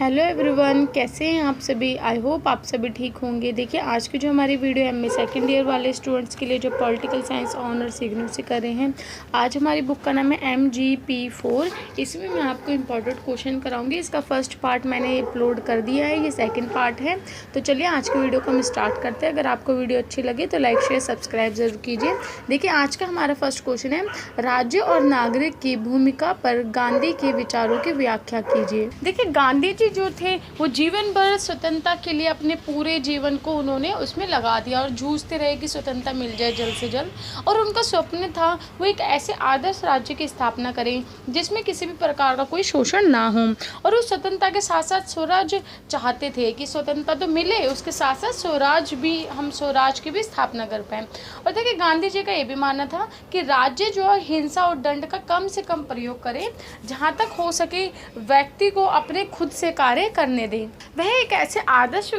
Hello everyone, कैसे हैं आप सभी। आई होप आप सभी ठीक होंगे। देखिए, आज की जो हमारी वीडियो एमए सेकेंड ईयर वाले स्टूडेंट्स के लिए जो पॉलिटिकल साइंस ऑनर्स इग्नू से कर रहे हैं, आज हमारी बुक का नाम है MGP4। इसमें मैं आपको इम्पोर्टेंट क्वेश्चन कराऊंगी। इसका फर्स्ट पार्ट मैंने अपलोड कर दिया है, ये सेकेंड पार्ट है। तो चलिए आज की वीडियो को हम स्टार्ट करते हैं। अगर आपको वीडियो अच्छी लगे तो लाइक शेयर सब्सक्राइब ज़रूर कीजिए। देखिए, आज का हमारा फर्स्ट क्वेश्चन है, राज्य और नागरिक की भूमिका पर गांधी के विचारों की व्याख्या कीजिए। देखिए, गांधी जी जो थे वो जीवन भर स्वतंत्रता के लिए अपने पूरे जीवन को उन्होंने उसमें लगा दिया और जूझते रहे कि स्वतंत्रता मिल जाए जल्द से जल्द। और उनका स्वप्न था वो एक ऐसे आदर्श राज्य की स्थापना करें जिसमें किसी भी प्रकार का कोई शोषण ना हो। और उस स्वतंत्रता के साथ साथ स्वराज चाहते थे कि स्वतंत्रता तो मिले, उसके साथ साथ स्वराज भी, हम स्वराज की भी स्थापना कर पाएँ। और देखिए, गांधी जी का ये भी मानना था कि राज्य जो है हिंसा और दंड का कम से कम प्रयोग करे, जहाँ तक हो सके व्यक्ति को अपने खुद से कार्य करने दें। वह एक ऐसे आदर्श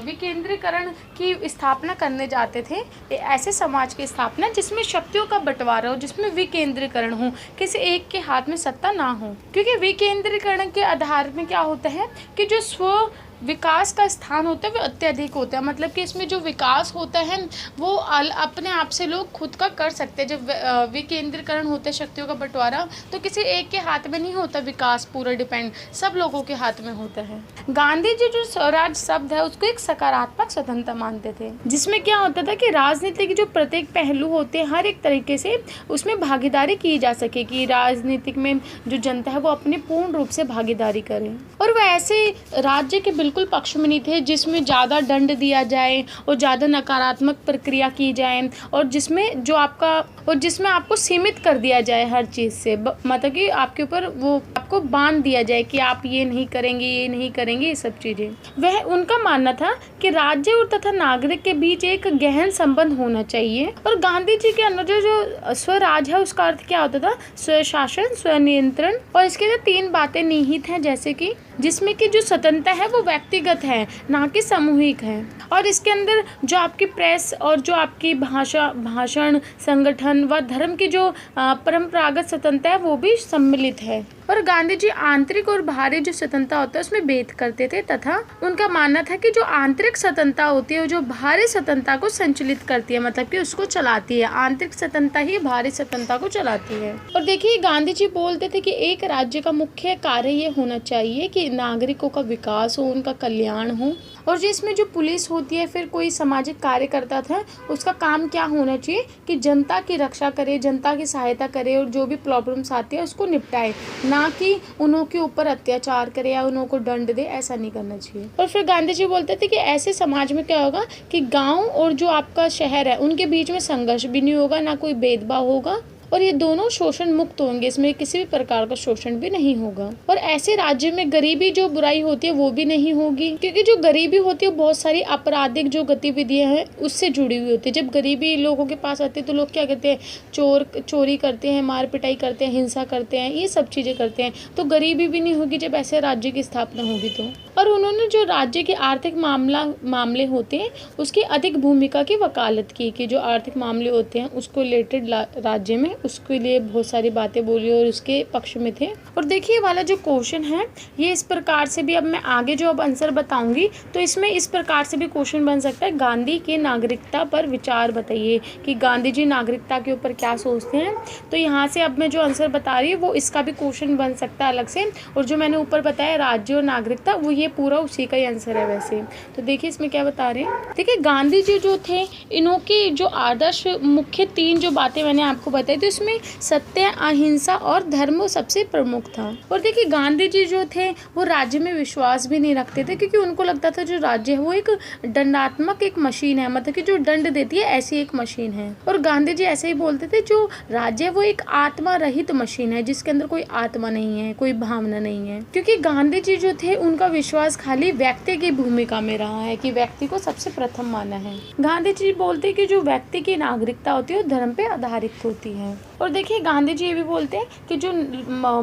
विकेंद्रीकरण की स्थापना करने जाते थे, ऐसे समाज की स्थापना जिसमें शक्तियों का बंटवारा हो, जिसमें विकेंद्रीकरण हो, किसी एक के हाथ में सत्ता ना हो। क्योंकि विकेंद्रीकरण के आधार में क्या होता है कि जो स्व विकास का स्थान होता है वो अत्यधिक होता है। मतलब कि इसमें जो विकास होता है वो अपने आप से लोग खुद का कर सकते हैं। जब विकेंद्रीकरण होता है, शक्तियों का बंटवारा, तो किसी एक के हाथ में नहीं होता विकास, पूरा डिपेंड सब लोगों के हाथ में होता है। गांधी जी जो स्वराज शब्द है उसको एक सकारात्मक स्वतंत्रता मानते थे, जिसमें क्या होता था कि राजनीति के जो प्रत्येक पहलू होते हैं हर एक तरीके से उसमें भागीदारी की जा सके, कि राजनीतिक में जो जनता है वो अपनी पूर्ण रूप से भागीदारी करे। और वह ऐसे राज्य के बिल्कुल पक्ष में नहीं थे जिसमें ज़्यादा दंड दिया जाए और ज़्यादा नकारात्मक प्रक्रिया की जाए, और जिसमें आपको सीमित कर दिया जाए हर चीज़ से। मतलब कि आपके ऊपर वो आपको बांध दिया जाए कि आप ये नहीं करेंगे, ये नहीं करेंगे, ये सब चीज़ें। वह उनका मानना था कि राज्य और तथा नागरिक के बीच एक गहन संबंध होना चाहिए। और गांधी जी के अनुसार जो स्वराज है उसका अर्थ क्या होता था, स्वशासन, स्वनियंत्रण। और इसके जो 3 बातें निहित हैं, जैसे कि जिसमें कि जो स्वतंत्रता है वो व्यक्तिगत है, ना कि सामूहिक है। और इसके अंदर जो आपकी प्रेस और जो आपकी भाषण, संगठन व धर्म की जो परंपरागत स्वतंत्रता है वो भी सम्मिलित है। और गांधी जी आंतरिक और बाहरी जो स्वतंत्रता होता है उसमें भेद करते थे, तथा उनका मानना था कि जो आंतरिक स्वतंत्रता होती है जो बाहरी स्वतंत्रता को संचालित करती है, मतलब कि उसको चलाती है। आंतरिक स्वतंत्रता ही बाहरी स्वतंत्रता को चलाती है। और देखिए, गांधी जी बोलते थे कि एक राज्य का मुख्य कार्य ये होना चाहिए कि नागरिकों का विकास हो, उनका कल्याण हो। और जिसमें जो पुलिस होती है, फिर कोई सामाजिक कार्य करता था, उसका काम क्या होना चाहिए कि जनता की रक्षा करे, जनता की सहायता करे और जो भी प्रॉब्लम्स आती है उसको निपटाए, ना कि उन्हों के ऊपर अत्याचार करे या उन्हों को दंड दे। ऐसा नहीं करना चाहिए। और फिर गांधी जी बोलते थे कि ऐसे समाज में क्या होगा कि गाँव और जो आपका शहर है उनके बीच में संघर्ष भी नहीं होगा, ना कोई भेदभाव होगा, और ये दोनों शोषण मुक्त होंगे, इसमें किसी भी प्रकार का शोषण भी नहीं होगा। और ऐसे राज्य में गरीबी जो बुराई होती है वो भी नहीं होगी, क्योंकि जो गरीबी होती है बहुत सारी आपराधिक जो गतिविधियां हैं उससे जुड़ी हुई होती है। जब गरीबी लोगों के पास आती है तो लोग क्या करते हैं, चोरी करते हैं, मार पिटाई करते हैं, हिंसा करते हैं, ये सब चीज़ें करते हैं। तो गरीबी भी नहीं होगी जब ऐसे राज्य की स्थापना होगी तो। और उन्होंने जो राज्य के आर्थिक मामले होते हैं उसकी अधिक भूमिका की वकालत की, कि जो आर्थिक मामले होते हैं उसको रिलेटेड राज्य में उसके लिए बहुत सारी बातें बोली और उसके पक्ष में थे। और देखिए, वाला जो क्वेश्चन है ये इस प्रकार से भी, अब मैं आगे जो अब आंसर बताऊंगी तो इसमें इस प्रकार से भी क्वेश्चन बन सकता है, गांधी के नागरिकता पर विचार बताइए, कि गांधी जी नागरिकता के ऊपर क्या सोचते हैं। तो यहाँ से अब मैं जो आंसर बता रही हूँ वो इसका भी क्वेश्चन बन सकता है अलग से। और जो मैंने ऊपर बताया राज्य और नागरिकता, वो ये पूरा उसी का ही आंसर है वैसे। तो देखिए इसमें क्या बता रहे हैं। देखिए, गांधी जी जो थे इन्हों की जो आदर्श मुख्य 3 जो बातें मैंने आपको बताई, तो इसमें सत्य, अहिंसा और धर्म सबसे प्रमुख था। और देखिए, गांधी जी जो थे वो राज्य में विश्वास भी नहीं रखते थे, क्योंकि उनको लगता था जो राज्य है वो एक दंडात्मक एक मशीन है, मतलब कि जो दंड देती है ऐसी एक मशीन है। और गांधी जी ऐसे ही बोलते थे जो राज्य है वो एक आत्मा रहित मशीन है, जिसके अंदर कोई आत्मा नहीं है, कोई भावना नहीं है। क्योंकि गांधी जी जो थे उनका विश्वास खाली व्यक्ति की भूमिका में रहा है, कि व्यक्ति को सबसे प्रथम माना है। गांधी जी बोलते कि जो व्यक्ति की नागरिकता होती है वो धर्म पे आधारित होती है। और देखिए गांधी जी ये भी बोलते हैं कि जो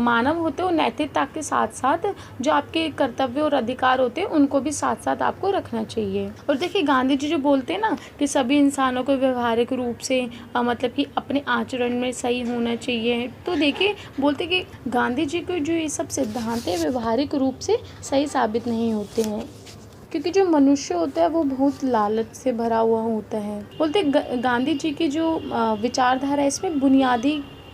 मानव होते हैं वो नैतिकता के साथ साथ जो आपके कर्तव्य और अधिकार होते हैं उनको भी साथ साथ आपको रखना चाहिए। और देखिए गांधी जी जो बोलते हैं ना कि सभी इंसानों को व्यवहारिक रूप से मतलब कि अपने आचरण में सही होना चाहिए। तो देखिए बोलते कि गांधी जी के जो ये सब सिद्धांत है व्यवहारिक रूप से सही साबित नहीं होते हैं, क्योंकि जो मनुष्य होता है वो बहुत लालच से भरा हुआ होता है। बोलते गांधी जी की जो विचारधारा है इसमें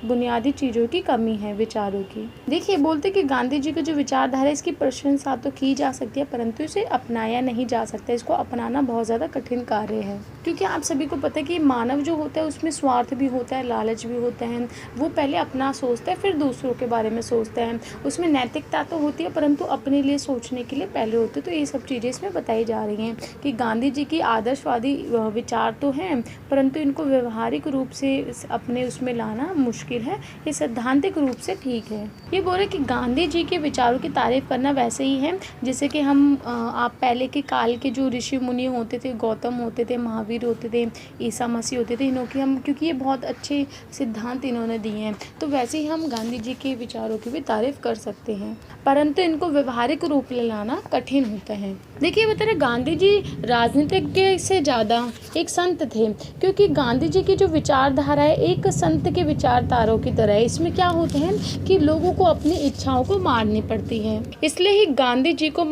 बुनियादी चीज़ों की कमी है, विचारों की। देखिए बोलते कि गांधी जी की जो विचारधारा है इसकी प्रशंसा तो की जा सकती है परंतु इसे अपनाया नहीं जा सकता। इसको अपनाना बहुत ज़्यादा कठिन कार्य है, क्योंकि आप सभी को पता है कि मानव जो होता है उसमें स्वार्थ भी होता है, लालच भी होता है। वो पहले अपना सोचता है फिर दूसरों के बारे में सोचता है। उसमें नैतिकता तो होती है परंतु अपने लिए सोचने के लिए पहले होते। तो ये सब चीज़ें इसमें बताई जा रही हैं कि गांधी जी की आदर्शवादी विचार तो हैं परंतु इनको व्यवहारिक रूप से अपने उसमें लाना मुश्किल है। ये सैद्धांतिक रूप से ठीक है। ये बोले कि गांधी जी के विचारों की तारीफ करना वैसे ही है जैसे कि हम आप पहले के काल के जो ऋषि मुनि होते थे, गौतम होते थे, महावीर होते थे, ईसा मसीह होते थे, इन्हों की हम क्योंकि ये बहुत अच्छे सिद्धांत इन्होंने दिए हैं तो वैसे ही हम गांधी जी के विचारों की भी तारीफ कर सकते हैं परंतु इनको व्यवहारिक रूप में लाना कठिन होता है। देखिए बता रहे गांधी जी राजनीतिज्ञ से ज़्यादा एक संत थे, क्योंकि गांधी जी की जो विचारधारा है एक संत के विचारधाराओं की तरह है। इसमें क्या होता है कि लोगों को अपनी इच्छाओं को मारनी पड़ती है, इसलिए ही गांधी जी को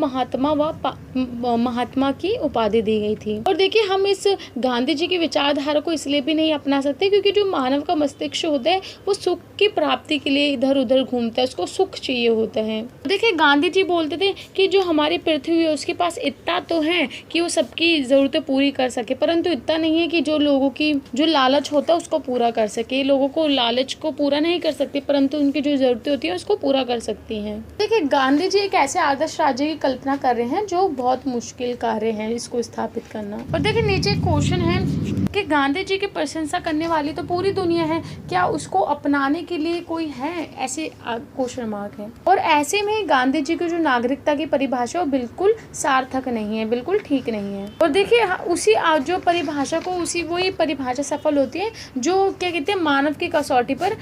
महात्मा की उपाधि दी गई थी। और देखिए हम इस गांधी जी की विचारधारा को इसलिए भी नहीं अपना सकते क्योंकि जो मानव का मस्तिष्क होता है वो सुख की प्राप्ति के लिए इधर उधर घूमता है, उसको सुख चाहिए होता है। देखिए गांधी जी बोलते थे कि जो हमारी पृथ्वी है उसके पास इतना तो है कि वो सबकी ज़रूरतें पूरी कर सके परंतु इतना नहीं है कि जो लोगों की जो लालच होता है उसको पूरा कर सके। लोगों को लालच को पूरा नहीं कर सकती परंतु उनकी जो ज़रूरतें होती हैं उसको पूरा कर सकती हैं। देखिए गांधी जी एक ऐसे आदर्श राज्य की कल्पना कर रहे हैं जो बहुत मुश्किल कार्य है इसको स्थापित करना। और देखिए नीचे क्वेश्चन है कि गांधी जी की प्रशंसा करने वाली तो पूरी दुनिया है, क्या उसको अपनाने के लिए कोई है? ऐसे क्वेश्चन मार्क है। और ऐसे में गांधी जी की जो नागरिकता की परिभाषा वो बिल्कुल सार्थक नहीं है, बिल्कुल ठीक नहीं है। और देखिए उसी जो परिभाषा को वही परिभाषा सफल होती है जो क्या कहते हैं मानव की कसौटी पर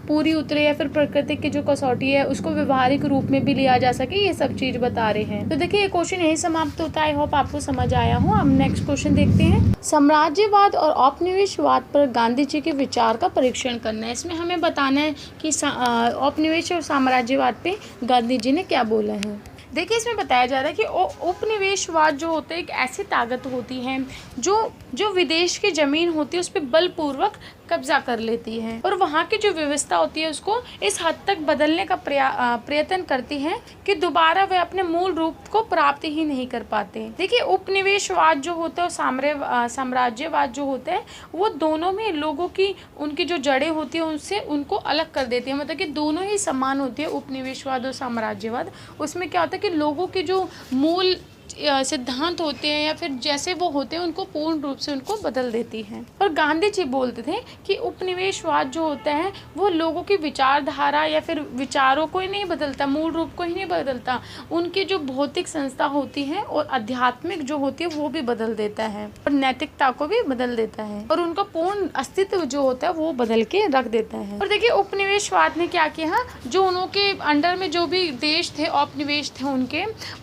पूरी उतरे या फिर प्रकृति की जो कसौटी है उसको व्यवहारिक रूप में भी लिया जा सके। ये सब चीज बता रहे हैं। तो देखिए ये क्वेश्चन यही समाप्त होता है। आई होप आपको समझ आया हो। हम नेक्स्ट क्वेश्चन देखते हैं। साम्राज्यवाद और औपनिवेशवाद पर गांधी जी के विचार का परीक्षण करना है। इसमें हमें बताना है कि औपनिवेश और साम्राज्यवाद पे गांधी जी ने क्या बोला है। देखिए इसमें बताया जा रहा है कि उपनिवेशवाद जो होता है एक ऐसी ताकत होती है जो विदेश की ज़मीन होती है उस पर बलपूर्वक कब्जा कर लेती है और वहाँ की जो व्यवस्था होती है उसको इस हद तक बदलने का प्रयत्न करती है कि दोबारा वे अपने मूल रूप को प्राप्त ही नहीं कर पाते। देखिए उपनिवेशवाद जो होता है और साम्राज्यवाद जो होता है वो दोनों में लोगों की उनकी जो जड़ें होती है उनसे उनको अलग कर देती है। मतलब कि दोनों ही समान होती है उपनिवेशवाद और साम्राज्यवाद। उसमें क्या होता है कि लोगों के जो मूल सिद्धांत होते हैं या फिर जैसे वो होते हैं उनको पूर्ण रूप से उनको बदल देती है। और गांधी जी बोलते थे कि उपनिवेशवाद जो होता है वो लोगों की विचारधारा या फिर विचारों को ही नहीं बदलता, मूल रूप को ही नहीं बदलता, उनकी जो भौतिक संस्था होती है और आध्यात्मिक जो होती है वो भी बदल देता है और नैतिकता को भी बदल देता है और उनका पूर्ण अस्तित्व जो होता है वो बदल के रख देता है। और देखिए उपनिवेशवाद ने क्या किया, जो उनके अंडर में जो भी देश थे औपनिवेश थे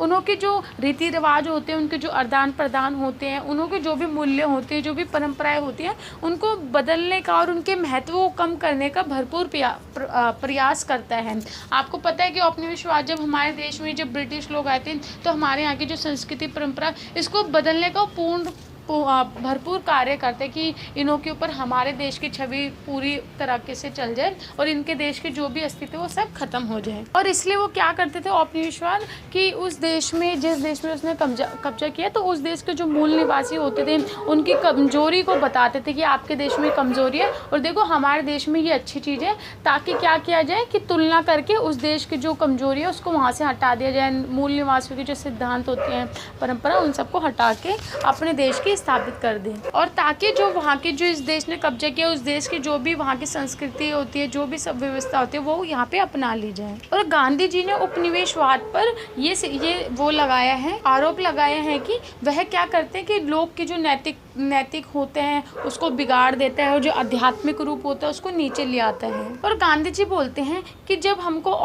उनके जो रीति रिवाज होते हैं, उनके जो आदान प्रदान होते हैं, उनके जो भी मूल्य होते हैं, जो भी परंपराएं होती हैं उनको बदलने का और उनके महत्व को कम करने का भरपूर प्रयास करता है। आपको पता है कि औपनिवेशवाद जब हमारे देश में जब ब्रिटिश लोग आए थे तो हमारे यहाँ की जो संस्कृति परंपरा इसको बदलने का भरपूर कार्य करते कि इनों के ऊपर हमारे देश की छवि पूरी तरीके से चल जाए और इनके देश के जो भी अस्तित्व वो सब खत्म हो जाए। और इसलिए वो क्या करते थे औपनिवेशवाद कि उस देश में जिस देश में उसने कब्जा किया तो उस देश के जो मूल निवासी होते थे उनकी कमजोरी को बताते थे कि आपके देश में कमजोरी है और देखो हमारे देश में ये अच्छी चीज़ है, ताकि क्या किया जाए कि तुलना करके उस देश की जो कमजोरी है उसको वहाँ से हटा दिया जाए। मूल निवासियों के जो सिद्धांत होते हैं परंपरा उन सबको हटा के अपने देश की स्थापित कर दें और ताकि जो वहाँ के जो इस देश ने कब्जा किया उस देश की जो भी वहाँ की संस्कृति होती है, जो भी सब व्यवस्था होती है वो यहाँ पे अपना ली जाए। और गांधी जी ने उपनिवेशवाद पर ये वो लगाया है, आरोप लगाया है कि वह क्या करते हैं कि लोग की जो नैतिक नैतिक होते हैं उसको बिगाड़ देता है और जो आध्यात्मिक रूप होता है उसको नीचे ले आता है। और गांधी जी बोलते हैं कि जब हमको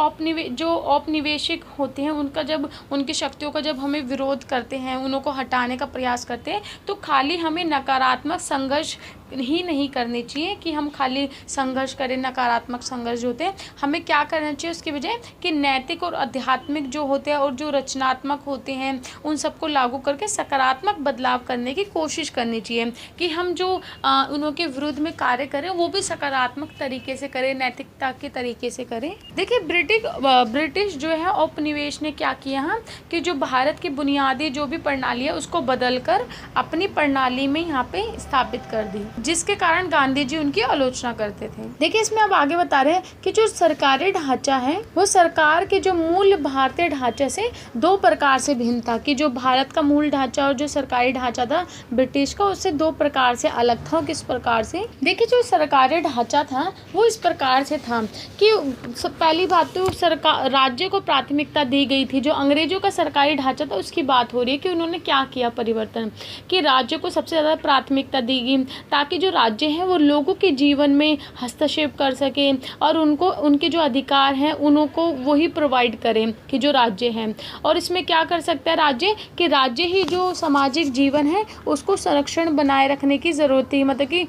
जो औपनिवेशिक होते हैं उनका जब उनकी शक्तियों का जब हमें विरोध करते हैं, उनको हटाने का प्रयास करते हैं, तो खाली हमें नकारात्मक संघर्ष ही नहीं करनी चाहिए कि हम खाली संघर्ष करें, नकारात्मक संघर्ष होते हैं। हमें क्या करना चाहिए उसकी बजाय कि नैतिक और आध्यात्मिक जो होते हैं और जो रचनात्मक होते हैं उन सबको लागू करके सकारात्मक बदलाव करने की कोशिश करनी चाहिए कि हम जो उनके विरुद्ध में कार्य करें वो भी सकारात्मक तरीके से करें, नैतिकता के तरीके से करें। देखिए ब्रिटिश जो है औपनिवेश ने क्या किया कि जो भारत की बुनियादी जो भी प्रणाली है उसको बदल कर अपनी प्रणाली में यहाँ पे स्थापित कर दी, जिसके कारण गांधी जी उनकी आलोचना करते थे। देखिए इसमें अब आगे बता रहे हैं कि जो सरकारी ढांचा है वो सरकार के जो मूल भारतीय ढांचे से दो प्रकार से भिन्न था, कि जो भारत का मूल ढांचा और जो सरकारी ढांचा था ब्रिटिश का उससे दो प्रकार से अलग था। किस प्रकार से? देखिए जो सरकारी ढांचा था वो इस प्रकार से था कि पहली बात तो सरकार राज्य को प्राथमिकता दी गई थी। जो अंग्रेजों का सरकारी ढांचा था उसकी बात हो रही है कि उन्होंने क्या किया परिवर्तन, कि राज्य को सबसे ज़्यादा प्राथमिकता दी गई ताकि जो राज्य हैं वो लोगों के जीवन में हस्तक्षेप कर सके और उनको उनके जो अधिकार हैं उनको वही प्रोवाइड करें कि जो राज्य हैं। और इसमें क्या कर सकता है राज्य, कि राज्य ही जो सामाजिक जीवन है उसको संरक्षण बनाए रखने की ज़रूरत थी। मतलब कि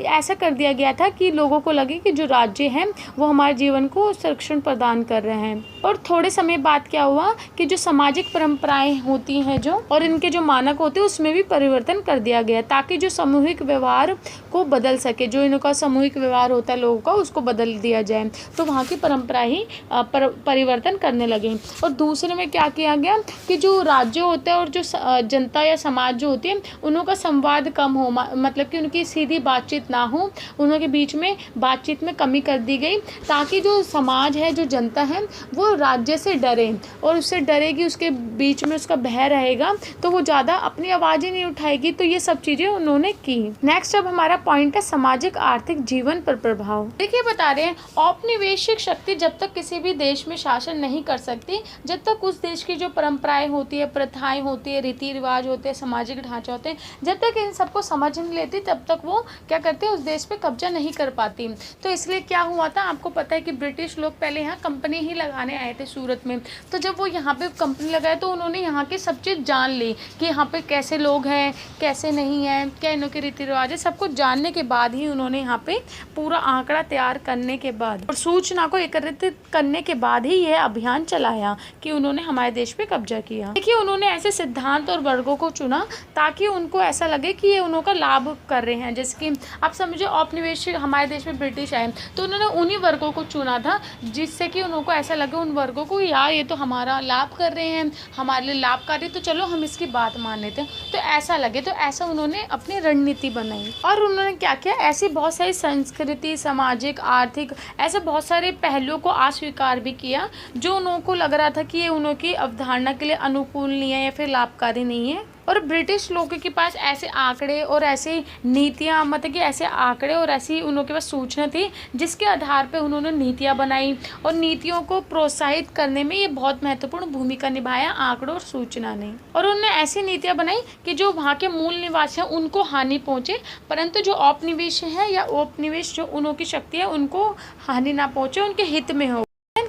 ऐसा कर दिया गया था कि लोगों को लगे कि जो राज्य हैं वो हमारे जीवन को संरक्षण प्रदान कर रहे हैं। और थोड़े समय बाद क्या हुआ कि जो सामाजिक परंपराएं होती हैं जो और इनके जो मानक होते हैं उसमें भी परिवर्तन कर दिया गया ताकि जो सामूहिक व्यवहार को बदल सके, जो इनका सामूहिक व्यवहार होता है लोगों का उसको बदल दिया जाए। तो वहाँ की परंपरा ही परिवर्तन करने लगे। और दूसरे में क्या किया गया कि जो राज्य होता है और जो जनता या समाज जो होती है उनका संवाद कम हो, मतलब कि उनकी सीधी बातचीत ना हो, उनके बीच में बातचीत में कमी कर दी गई ताकि जो समाज है, जो जनता है वो राज्य से डरे और उससे डरेगी, उसके बीच में उसका भय रहेगा तो वो ज़्यादा अपनी आवाज़ ही नहीं उठाएगी। तो ये सब चीज़ें उन्होंने की। नेक्स्ट अब हमारा पॉइंट है सामाजिक आर्थिक जीवन पर प्रभाव। देखिए बता रहे हैं औपनिवेशिक शक्ति जब तक किसी भी देश में शासन नहीं कर सकती, जब तक उस देश की जो परंपराएं होती है, प्रथाएं होती है, रीति रिवाज होते हैं, सामाजिक ढांचा होते हैं, जब तक इन सबको समझ नहीं लेती तब तक वो क्या करते हैं उस देश पे कब्जा नहीं कर पाती। तो इसलिए क्या हुआ था, आपको पता है कि ब्रिटिश लोग पहले यहाँ कंपनी ही लगाने आए थे सूरत में। तो जब वो यहाँ पे कंपनी लगाए तो उन्होंने यहाँ की सब चीज़ जान ली कि यहाँ पे कैसे लोग हैं, कैसे नहीं हैं, क्या इनके रीति रिवाज है, सब कुछ जानने के बाद ही उन्होंने यहाँ पे पूरा आंकड़ा तैयार करने के बाद और सूचना को एकत्रित करने के बाद ही यह अभियान चलाया कि उन्होंने हमारे देश पे कब्जा किया। देखिए उन्होंने ऐसे सिद्धांत और वर्गों को चुना ताकि उनको ऐसा लगे कि ये उनका लाभ कर रहे हैं। जैसे कि आप समझो औपनिवेशिक हमारे देश में ब्रिटिश आए तो उन्होंने उन्हीं वर्गों को चुना था जिससे कि उनको ऐसा लगे उन वर्गों को, यार ये तो हमारा लाभ कर रहे हैं, हमारे लिए लाभकारी, तो चलो हम इसकी बात मान लेते हैं, तो ऐसा लगे। तो ऐसा उन्होंने अपनी रणनीति बनाई और उन्होंने क्या किया, ऐसी बहुत सारी संस्कृति, सामाजिक, आर्थििक, ऐसे बहुत सारे पहलुओं को अस्वीकार भी किया जो उनको लग रहा था कि ये उनकी अवधारणा के लिए अनुकूल नहीं है या फिर लाभकारी नहीं है। और ब्रिटिश लोगों के पास ऐसे आंकड़े और ऐसी नीतियाँ, मतलब कि ऐसे आंकड़े और ऐसी उनके पास सूचना थी जिसके आधार पे उन्होंने नीतियाँ बनाई और नीतियों को प्रोत्साहित करने में ये बहुत महत्वपूर्ण भूमिका निभाया आंकड़ों और सूचना ने। और उन्होंने ऐसी नीतियाँ बनाई कि जो वहाँ के मूल निवासी हैं उनको हानि पहुँचे, परंतु जो औपनिवेश है या औपनिवेश जो उनकी शक्ति है उनको हानि ना पहुँचे, उनके हित में हो।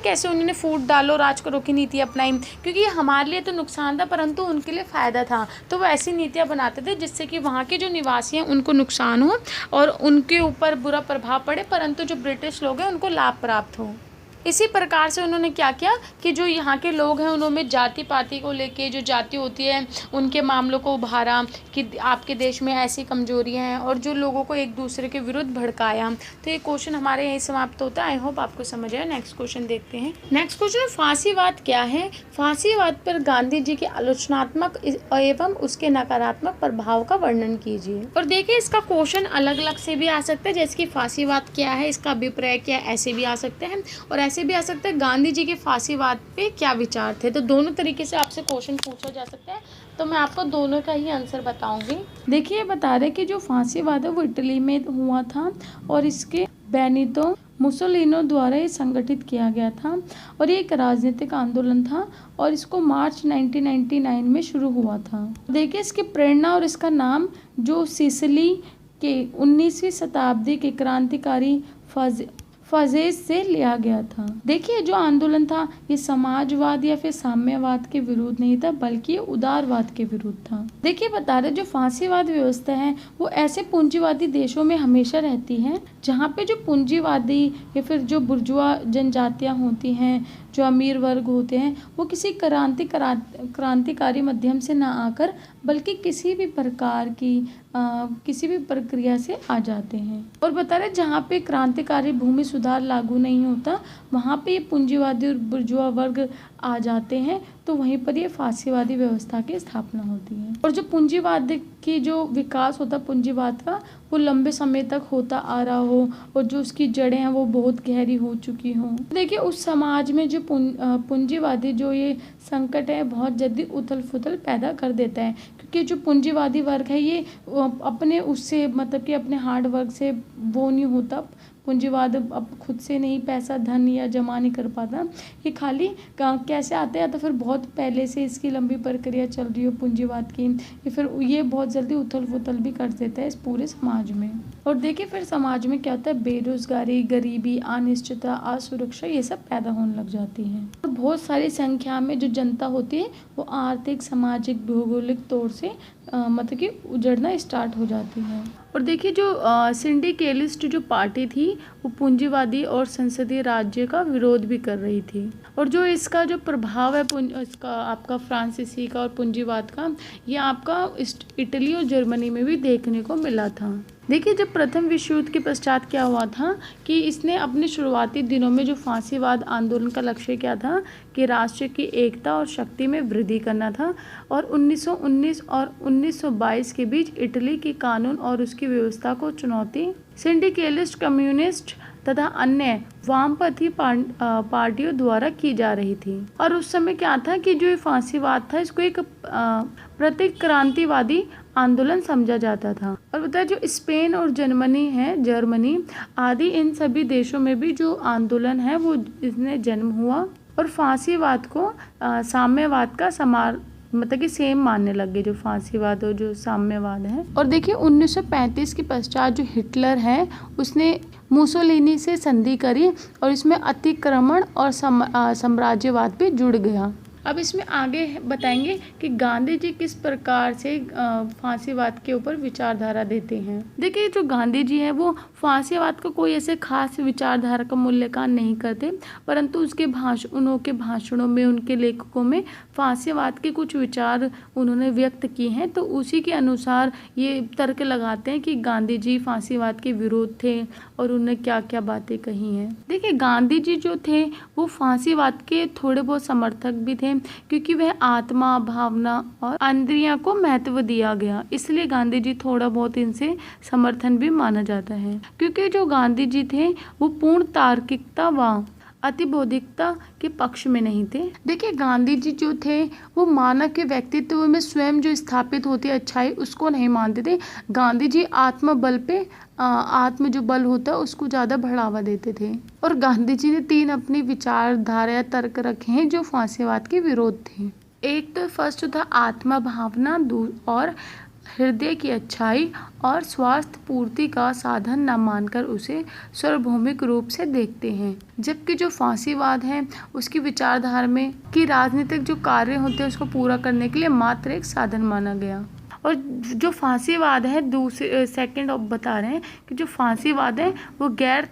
कैसे उन्होंने फूट डालो राज करो की नीति अपनाई, क्योंकि ये हमारे लिए तो नुकसान था परंतु उनके लिए फ़ायदा था। तो वो ऐसी नीतियाँ बनाते थे जिससे कि वहाँ के जो निवासी हैं उनको नुकसान हो और उनके ऊपर बुरा प्रभाव पड़े, परंतु जो ब्रिटिश लोग हैं उनको लाभ प्राप्त हो। इसी प्रकार से उन्होंने क्या किया कि जो यहाँ के लोग हैं उन्होंने जाति पाति को लेके, जो जाति होती है उनके मामलों को उभारा कि आपके देश में ऐसी कमजोरियाँ हैं और जो लोगों को एक दूसरे के विरुद्ध भड़काया। तो ये क्वेश्चन हमारे यहीं समाप्त होता है। आई होप आपको समझ आया। नेक्स्ट क्वेश्चन देखते हैं। नेक्स्ट क्वेश्चन, फांसीवाद क्या है? फांसीवाद पर गांधी जी के आलोचनात्मक एवं उसके नकारात्मक प्रभाव का वर्णन कीजिए। और देखिए इसका क्वेश्चन अलग अलग से भी आ सकता है, जैसे कि फांसीवाद क्या है, इसका अभिप्राय क्या है, ऐसे भी आ सकते हैं और ऐसे भी आ सकता है गांधी जी के फांसीवाद पे क्या विचार थे। तो दोनों तरीके से आपसे क्वेश्चन पूछा जा सकता है, तो मैं आपको दोनों का ही आंसर बताऊंगी। देखिए बता रहे कि जो फांसीवाद है वो इटली में हुआ था और इसके बेनितो मुसोलिनी द्वारा ये संगठित किया गया था और ये एक राजनीतिक आंदोलन था और इसको मार्च 1999 में शुरू हुआ था। देखिए इसकी प्रेरणा और इसका नाम जो सिसिली के 19वीं शताब्दी के क्रांतिकारी फजेज से लिया गया था। देखिए जो आंदोलन था ये समाजवाद या फिर साम्यवाद के विरुद्ध नहीं था, बल्कि ये उदारवाद के विरुद्ध था। देखिए बता रहे जो फांसीवाद व्यवस्था है वो ऐसे पूंजीवादी देशों में हमेशा रहती है जहाँ पे जो पूंजीवादी या फिर जो बुर्जुआ जनजातियाँ होती हैं, जो अमीर वर्ग होते हैं, वो किसी क्रांतिकारी माध्यम से ना आकर बल्कि किसी भी प्रकार की किसी भी प्रक्रिया से आ जाते हैं। और बता रहे जहाँ पे क्रांतिकारी भूमि सुधार लागू नहीं होता वहाँ पे ये पूंजीवादी और बुर्जुआ वर्ग आ जाते हैं, तो वहीं पर ये फांसीवादी व्यवस्था की स्थापना होती है। और जो पूंजीवाद की जो विकास होता है पूंजीवाद का, वो लंबे समय तक होता आ रहा हो और जो उसकी जड़ें हैं वो बहुत गहरी हो चुकी हों। देखिए उस समाज में जो पूंजीवादी जो ये संकट है बहुत जल्दी उथल पुथल पैदा कर देता है, क्योंकि जो पूंजीवादी वर्ग है ये अपने उससे मतलब कि अपने हार्ड वर्क से वो नहीं होता, पूंजीवाद अब खुद से नहीं पैसा धन या जमा नहीं कर पाता, ये खाली कैसे आता है, तो फिर बहुत पहले से इसकी लंबी प्रक्रिया चल रही हो पूंजीवाद की, या फिर ये बहुत जल्दी उथल पुथल भी कर देता है इस पूरे समाज में। और देखिए फिर समाज में क्या होता है, बेरोजगारी, गरीबी, अनिश्चितता, असुरक्षा ये सब पैदा होने लग जाती है। और बहुत सारी संख्या में जो जनता होती है वो आर्थिक, सामाजिक, भौगोलिक तौर से मतलब कि उजड़ना स्टार्ट हो जाती है। और देखिए जो सिंडिकेलिस्ट जो पार्टी थी वो पूंजीवादी और संसदीय राज्य का विरोध भी कर रही थी। और जो इसका जो प्रभाव है इसका आपका फ्रांसीसी का और पूंजीवाद का, ये आपका इटली और जर्मनी में भी देखने को मिला था। देखिए जब प्रथम विश्व युद्ध के पश्चात क्या हुआ था कि इसने अपने शुरुआती दिनों में जो फांसीवाद आंदोलन का लक्ष्य क्या था कि राष्ट्र की एकता और शक्ति में वृद्धि करना था। और 1919 और 1922 के बीच इटली के कानून और उसकी व्यवस्था को चुनौती सिंडिकेलिस्ट, कम्युनिस्ट तथा अन्य वामपंथी पार्टियों द्वारा की जा रही थी। और उस समय क्या था कि जो फांसीवाद था इसको एक प्रतिक्रांतिवादी आंदोलन समझा जाता था। और बताया जो स्पेन और जर्मनी आदि इन सभी देशों में भी जो आंदोलन है वो इसने जन्म हुआ और फांसीवाद को साम्यवाद का मतलब कि सेम मानने लगे, जो फांसीवाद और जो साम्यवाद है। और देखिए 1935 के पश्चात जो हिटलर है उसने मुसोलिनी से संधि करी और इसमें अतिक्रमण और साम्राज्यवाद भी जुड़ गया। अब इसमें आगे बताएंगे कि गांधी जी किस प्रकार से फांसीवाद के ऊपर विचारधारा देते हैं। देखिए जो गांधी जी हैं वो फांसीवाद को कोई ऐसे खास विचारधारा का मूल्यांकन नहीं करते, परंतु उनके भाषणों में, उनके लेखकों में फांसीवाद के कुछ विचार उन्होंने व्यक्त किए हैं, तो उसी के अनुसार ये तर्क लगाते हैं कि गांधी जी फांसीवाद के विरोध थे और उन्होंने क्या क्या बातें कही हैं। देखिए गांधी जी जो थे वो फांसीवाद के थोड़े बहुत समर्थक भी थे, क्योंकि वह आत्मा, भावना और इंद्रियों को महत्व दिया गया, इसलिए गांधी जी थोड़ा बहुत इनसे समर्थन भी माना जाता है। क्योंकि जो गांधी जी थे वो पूर्ण तार्किकता व अतिबौद्धिकता के पक्ष में नहीं थे। देखिए गांधी जी जो थे वो मानव के व्यक्तित्व में स्वयं जो स्थापित होती है अच्छाई उसको नहीं मानते थे। गांधी जी आत्मबल पे आत्म जो बल होता है उसको ज़्यादा बढ़ावा देते थे। और गांधी जी ने 3 अपनी विचारधारा तर्क रखे हैं जो फांसीवाद के विरोध थे। एक तो फर्स्ट था आत्मा भावना और हृदय की अच्छाई और स्वास्थ्य पूर्ति का साधन न मानकर उसे सार्वभौमिक रूप से देखते हैं। जबकि जो फांसीवाद है उसकी विचारधारा में कि राजनीतिक जो कार्य होते हैं उसको पूरा करने के लिए मात्र एक साधन माना गया। और जो फांसीवाद है सेकंड बता रहे हैं कि जो फांसीवाद है वो गैर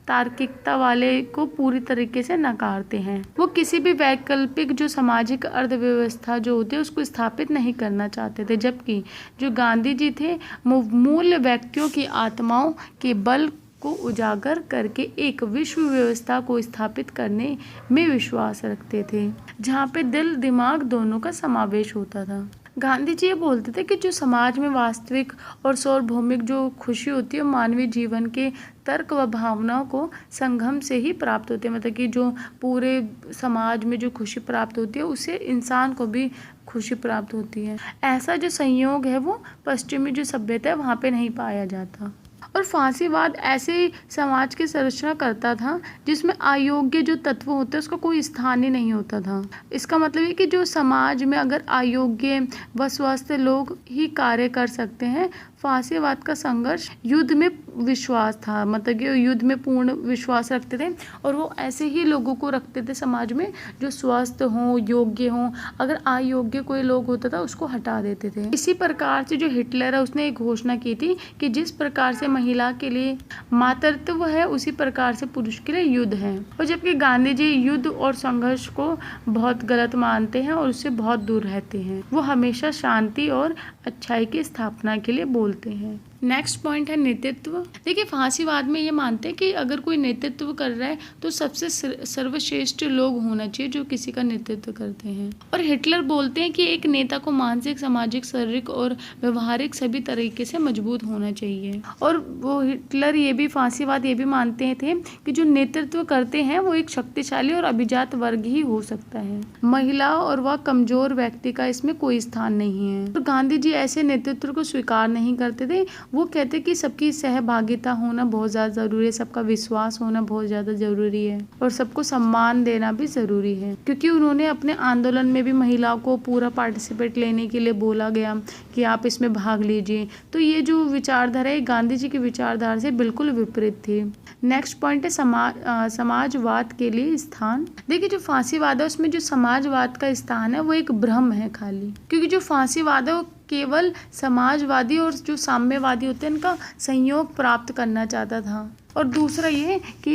तार्किकता वाले को पूरी तरीके से नकारते हैं। वो किसी भी वैकल्पिक जो सामाजिक अर्थव्यवस्था जो होती है उसको स्थापित नहीं करना चाहते थे। जबकि जो गांधी जी थे मूल व्यक्तियों की आत्माओं के बल को उजागर करके एक विश्व व्यवस्था को स्थापित करने में विश्वास रखते थे, जहाँ पे दिल दिमाग दोनों का समावेश होता था। गांधी जी ये बोलते थे कि जो समाज में वास्तविक और सार्वभौमिक जो खुशी होती है मानवीय जीवन के तर्क व भावनाओं को संगम से ही प्राप्त होती है। मतलब कि जो पूरे समाज में जो खुशी प्राप्त होती है उससे इंसान को भी खुशी प्राप्त होती है। ऐसा जो संयोग है वो पश्चिमी जो सभ्यता है वहाँ पे नहीं पाया जाता। और फांसीवाद ऐसे समाज की संरचना करता था जिसमें अयोग्य जो तत्व होते हैं उसका कोई स्थान ही नहीं होता था। इसका मतलब है कि जो समाज में अगर अयोग्य व स्वस्थ लोग ही कार्य कर सकते हैं। फांसीवाद का संघर्ष युद्ध में विश्वास था, मतलब कि युद्ध में पूर्ण विश्वास रखते थे और वो ऐसे ही लोगों को रखते थे समाज में जो स्वस्थ हों, योग्य हों। अगर अयोग्य कोई लोग होता था उसको हटा देते थे। इसी प्रकार से जो हिटलर है उसने एक घोषणा की थी कि जिस प्रकार से महिला के लिए मातृत्व है उसी प्रकार से पुरुष के लिए युद्ध है। और जबकि गांधी जी युद्ध और संघर्ष को बहुत गलत मानते हैं और उससे बहुत दूर रहते हैं। वो हमेशा शांति और अच्छाई की स्थापना के लिए बोलते हैं। नेक्स्ट पॉइंट है नेतृत्व। देखिए फांसीवाद में ये मानते हैं कि अगर कोई नेतृत्व कर रहा है तो सबसे सर्वश्रेष्ठ लोग होना चाहिए जो किसी का नेतृत्व करते हैं। और हिटलर बोलते हैं कि एक नेता को मानसिक, सामाजिक, शारीरिक और व्यवहारिक सभी तरीके से मजबूत होना चाहिए। और वो हिटलर ये भी फांसीवाद ये भी मानते थे कि जो नेतृत्व करते हैं वो एक शक्तिशाली और अभिजात वर्ग ही हो सकता है। महिला और वह कमजोर व्यक्ति का इसमें कोई स्थान नहीं है। और गांधी जी ऐसे नेतृत्व को स्वीकार नहीं करते थे। वो कहते कि सबकी सहभागिता होना बहुत ज़्यादा ज़रूरी है, सबका विश्वास होना बहुत ज़्यादा ज़रूरी है और सबको सम्मान देना भी ज़रूरी है। क्योंकि उन्होंने अपने आंदोलन में भी महिलाओं को पूरा पार्टिसिपेट लेने के लिए बोला गया कि आप इसमें भाग लीजिए। तो ये जो विचारधारा है गांधी जी की विचारधारा से बिल्कुल विपरीत थी। नेक्स्ट पॉइंट है समाजवाद के लिए स्थान। देखिए जो फांसीवाद है उसमें जो समाजवाद का स्थान है वो एक भ्रम है खाली, क्योंकि जो फांसीवाद है वो केवल समाजवादी और जो साम्यवादी होते हैं इनका सहयोग प्राप्त करना चाहता था। और दूसरा ये कि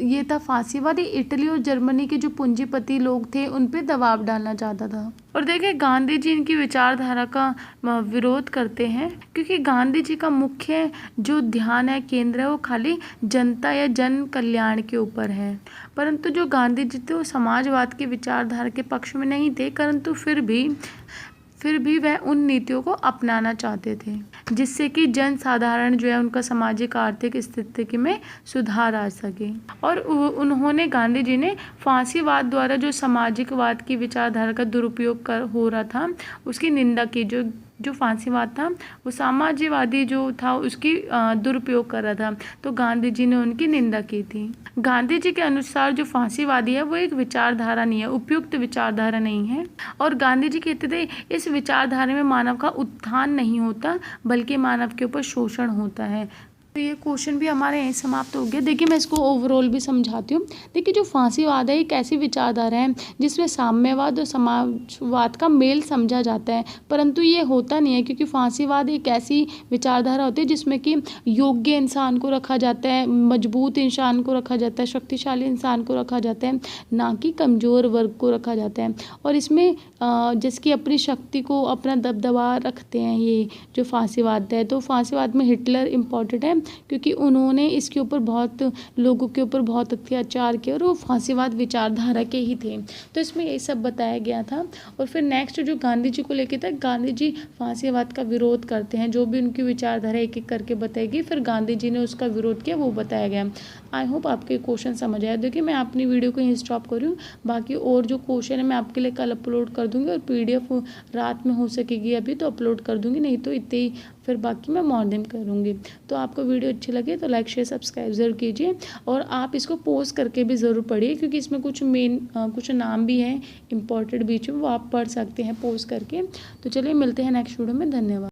ये था फांसीवादी इटली और जर्मनी के जो पूंजीपति लोग थे उन पे दबाव डालना चाहता था। और देखिए गांधी जी इनकी विचारधारा का विरोध करते हैं क्योंकि गांधी जी का मुख्य जो ध्यान है, केंद्र है, वो खाली जनता या जन कल्याण के ऊपर है। परंतु जो गांधी जी थे वो समाजवाद की विचारधारा के पक्ष में नहीं थे, परंतु फिर भी वह उन नीतियों को अपनाना चाहते थे जिससे कि जन साधारण जो है उनका सामाजिक आर्थिक स्थिति में सुधार आ सके। और उन्होंने गांधी जी ने फांसीवाद द्वारा जो सामाजिकवाद की विचारधारा का दुरुपयोग हो रहा था उसकी निंदा की। जो फांसीवाद था वो साम्यवादी जो था उसकी दुरुपयोग कर रहा था, तो गांधी जी ने उनकी निंदा की थी। गांधी जी के अनुसार जो फांसीवादी है वो एक विचारधारा नहीं है, उपयुक्त विचारधारा नहीं है। और गांधी जी कहते थे इस विचारधारा में मानव का उत्थान नहीं होता बल्कि मानव के ऊपर शोषण होता है। तो ये क्वेश्चन भी हमारे यहीं समाप्त हो गया। देखिए मैं इसको ओवरऑल भी समझाती हूँ। देखिए जो फांसीवाद है एक ऐसी विचारधारा है जिसमें साम्यवाद और समाजवाद का मेल समझा जाता है, परंतु ये होता नहीं है क्योंकि फांसीवाद एक ऐसी विचारधारा होती है जिसमें कि योग्य इंसान को रखा जाता है, मजबूत इंसान को रखा जाता है, शक्तिशाली इंसान को रखा जाता है, ना कि कमज़ोर वर्ग को रखा जाता है। और इसमें जिसकी अपनी शक्ति को अपना दबदबा रखते हैं ये जो फांसीवाद है। तो फांसीवाद में हिटलर इम्पॉर्टेंट है क्योंकि उन्होंने इसके ऊपर बहुत लोगों के ऊपर बहुत अत्याचार किया और वो फांसीवाद विचारधारा के ही थे। तो इसमें ये सब बताया गया था। और फिर नेक्स्ट जो गांधी जी को लेके था, गांधी जी फांसीवाद का विरोध करते हैं। जो भी उनकी विचारधारा एक एक करके बताएगी, फिर गांधी जी ने उसका विरोध किया वो बताया गया। आई होप आपके क्वेश्चन समझ आया। देखिए मैं अपनी वीडियो को यहीं स्टॉप कर रही हूँ, बाकी और जो क्वेश्चन है मैं आपके लिए कल अपलोड कर दूँगी और PDF रात में हो सकेगी अभी तो अपलोड कर दूँगी, नहीं तो इतने ही फिर बाकी मैं मॉर्निंग करूँगी। तो आपको वीडियो अच्छी लगे तो लाइक शेयर सब्सक्राइब ज़रूर कीजिए और आप इसको पोज करके भी ज़रूर पढ़िए क्योंकि इसमें कुछ नाम भी हैं इम्पोर्टेंट बीच में, वो आप पढ़ सकते हैं पोज करके। तो चलिए मिलते हैं नेक्स्ट वीडियो में। धन्यवाद।